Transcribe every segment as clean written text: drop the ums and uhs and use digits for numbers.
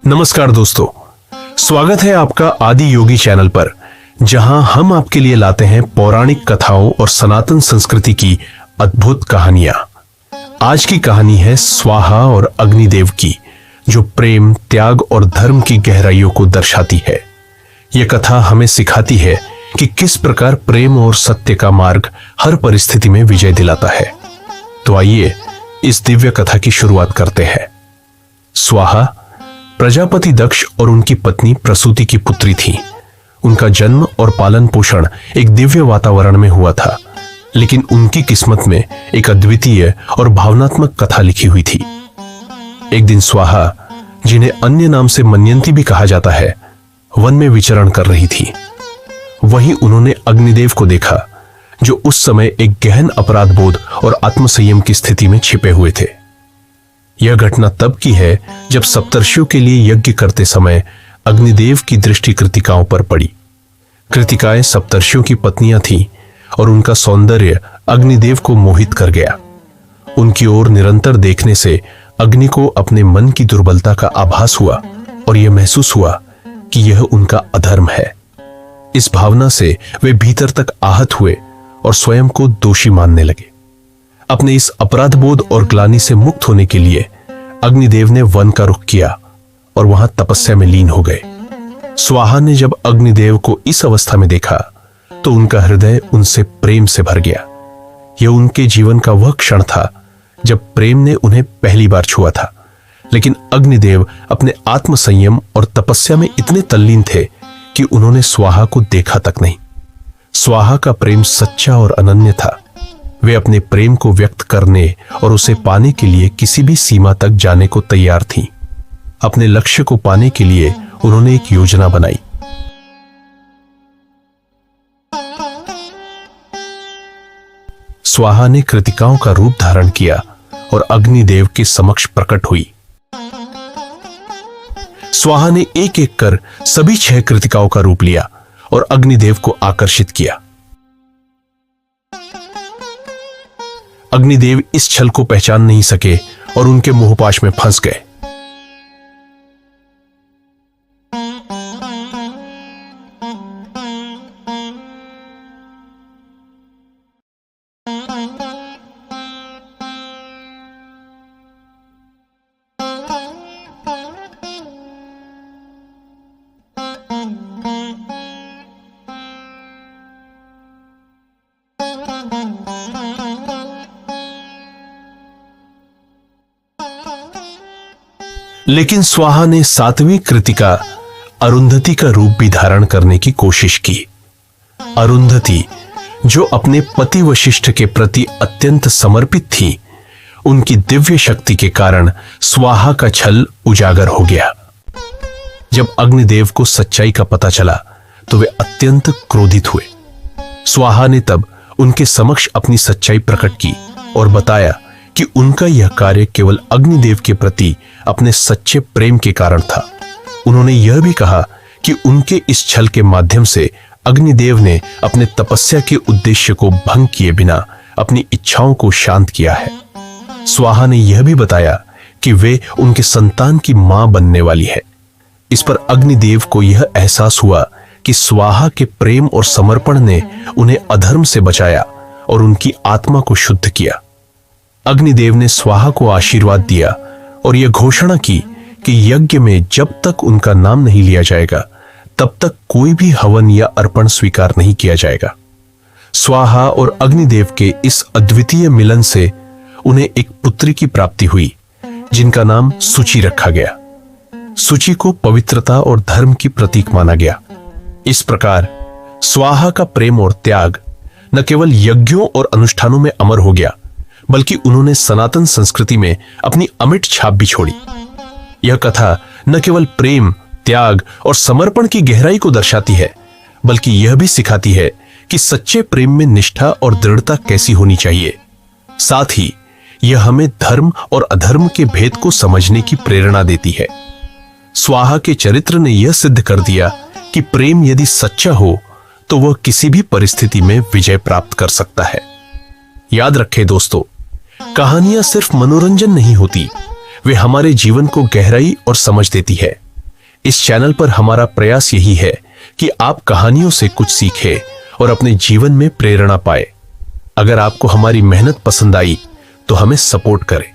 नमस्कार दोस्तों, स्वागत है आपका आदि योगी चैनल पर, जहां हम आपके लिए लाते हैं पौराणिक कथाओं और सनातन संस्कृति की अद्भुत कहानियां। आज की कहानी है स्वाहा और अग्निदेव की, जो प्रेम, त्याग और धर्म की गहराइयों को दर्शाती है। यह कथा हमें सिखाती है कि किस प्रकार प्रेम और सत्य का मार्ग हर परिस्थिति में विजय दिलाता है। तो आइए इस दिव्य कथा की शुरुआत करते हैं। स्वाहा प्रजापति दक्ष और उनकी पत्नी प्रसूति की पुत्री थी। उनका जन्म और पालन पोषण एक दिव्य वातावरण में हुआ था, लेकिन उनकी किस्मत में एक अद्वितीय और भावनात्मक कथा लिखी हुई थी। एक दिन स्वाहा, जिन्हें अन्य नाम से मन्यंती भी कहा जाता है, वन में विचरण कर रही थी। वहीं उन्होंने अग्निदेव को देखा, जो उस समय एक गहन अपराध बोध और आत्मसंयम की स्थिति में छिपे हुए थे। यह घटना तब की है जब सप्तर्षियों के लिए यज्ञ करते समय अग्निदेव की दृष्टि कृतिकाओं पर पड़ी। कृतिकाएं सप्तर्षियों की पत्नियां थीं और उनका सौंदर्य अग्निदेव को मोहित कर गया। उनकी ओर निरंतर देखने से अग्नि को अपने मन की दुर्बलता का आभास हुआ और यह महसूस हुआ कि यह उनका अधर्म है। इस भावना से वे भीतर तक आहत हुए और स्वयं को दोषी मानने लगे। अपने इस अपराधबोध और ग्लानि से मुक्त होने के लिए अग्निदेव ने वन का रुख किया और वहां तपस्या में लीन हो गए। स्वाहा ने जब अग्निदेव को इस अवस्था में देखा तो उनका हृदय उनसे प्रेम से भर गया। यह उनके जीवन का वह क्षण था जब प्रेम ने उन्हें पहली बार छुआ था। लेकिन अग्निदेव अपने आत्मसंयम और तपस्या में इतने तल्लीन थे कि उन्होंने स्वाहा को देखा तक नहीं। स्वाहा का प्रेम सच्चा और अनन्य था। वे अपने प्रेम को व्यक्त करने और उसे पाने के लिए किसी भी सीमा तक जाने को तैयार थीं। अपने लक्ष्य को पाने के लिए उन्होंने एक योजना बनाई। स्वाहा ने कृतिकाओं का रूप धारण किया और अग्निदेव के समक्ष प्रकट हुई। स्वाहा ने एक एक कर सभी 6 कृतिकाओं का रूप लिया और अग्निदेव को आकर्षित किया। अग्निदेव इस छल को पहचान नहीं सके और उनके मोहपाश में फंस गए। लेकिन स्वाहा ने 7वीं कृतिका अरुंधति का रूप भी धारण करने की कोशिश की। अरुंधति, जो अपने पति वशिष्ठ के प्रति अत्यंत समर्पित थी, उनकी दिव्य शक्ति के कारण स्वाहा का छल उजागर हो गया। जब अग्निदेव को सच्चाई का पता चला तो वे अत्यंत क्रोधित हुए। स्वाहा ने तब उनके समक्ष अपनी सच्चाई प्रकट की और बताया कि उनका यह कार्य केवल अग्निदेव के प्रति अपने सच्चे प्रेम के कारण था। उन्होंने यह भी कहा कि उनके इस छल के माध्यम से अग्निदेव ने अपने तपस्या के उद्देश्य को भंग किए बिना अपनी इच्छाओं को शांत किया है। स्वाहा ने यह भी बताया कि वे उनके संतान की मां बनने वाली है। इस पर अग्निदेव को यह एहसास हुआ कि स्वाहा के प्रेम और समर्पण ने उन्हें अधर्म से बचाया और उनकी आत्मा को शुद्ध किया। अग्निदेव ने स्वाहा को आशीर्वाद दिया और यह घोषणा की कि यज्ञ में जब तक उनका नाम नहीं लिया जाएगा तब तक कोई भी हवन या अर्पण स्वीकार नहीं किया जाएगा। स्वाहा और अग्निदेव के इस अद्वितीय मिलन से उन्हें एक पुत्री की प्राप्ति हुई, जिनका नाम सुचि रखा गया। सुचि को पवित्रता और धर्म की प्रतीक माना गया। इस प्रकार स्वाहा का प्रेम और त्याग न केवल यज्ञों और अनुष्ठानों में अमर हो गया, बल्कि उन्होंने सनातन संस्कृति में अपनी अमिट छाप भी छोड़ी। यह कथा न केवल प्रेम, त्याग और समर्पण की गहराई को दर्शाती है, बल्कि यह भी सिखाती है कि सच्चे प्रेम में निष्ठा और दृढ़ता कैसी होनी चाहिए। साथ ही यह हमें धर्म और अधर्म के भेद को समझने की प्रेरणा देती है। स्वाहा के चरित्र ने यह सिद्ध कर दिया कि प्रेम यदि सच्चा हो तो वह किसी भी परिस्थिति में विजय प्राप्त कर सकता है। याद रखें दोस्तों, कहानियां सिर्फ मनोरंजन नहीं होती, वे हमारे जीवन को गहराई और समझ देती है। इस चैनल पर हमारा प्रयास यही है कि आप कहानियों से कुछ सीखें और अपने जीवन में प्रेरणा पाए। अगर आपको हमारी मेहनत पसंद आई तो हमें सपोर्ट करें,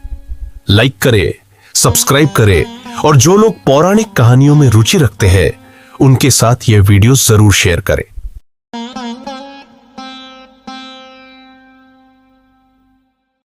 लाइक करें, सब्सक्राइब करें और जो लोग पौराणिक कहानियों में रुचि रखते हैं उनके साथ यह वीडियो जरूर शेयर करें।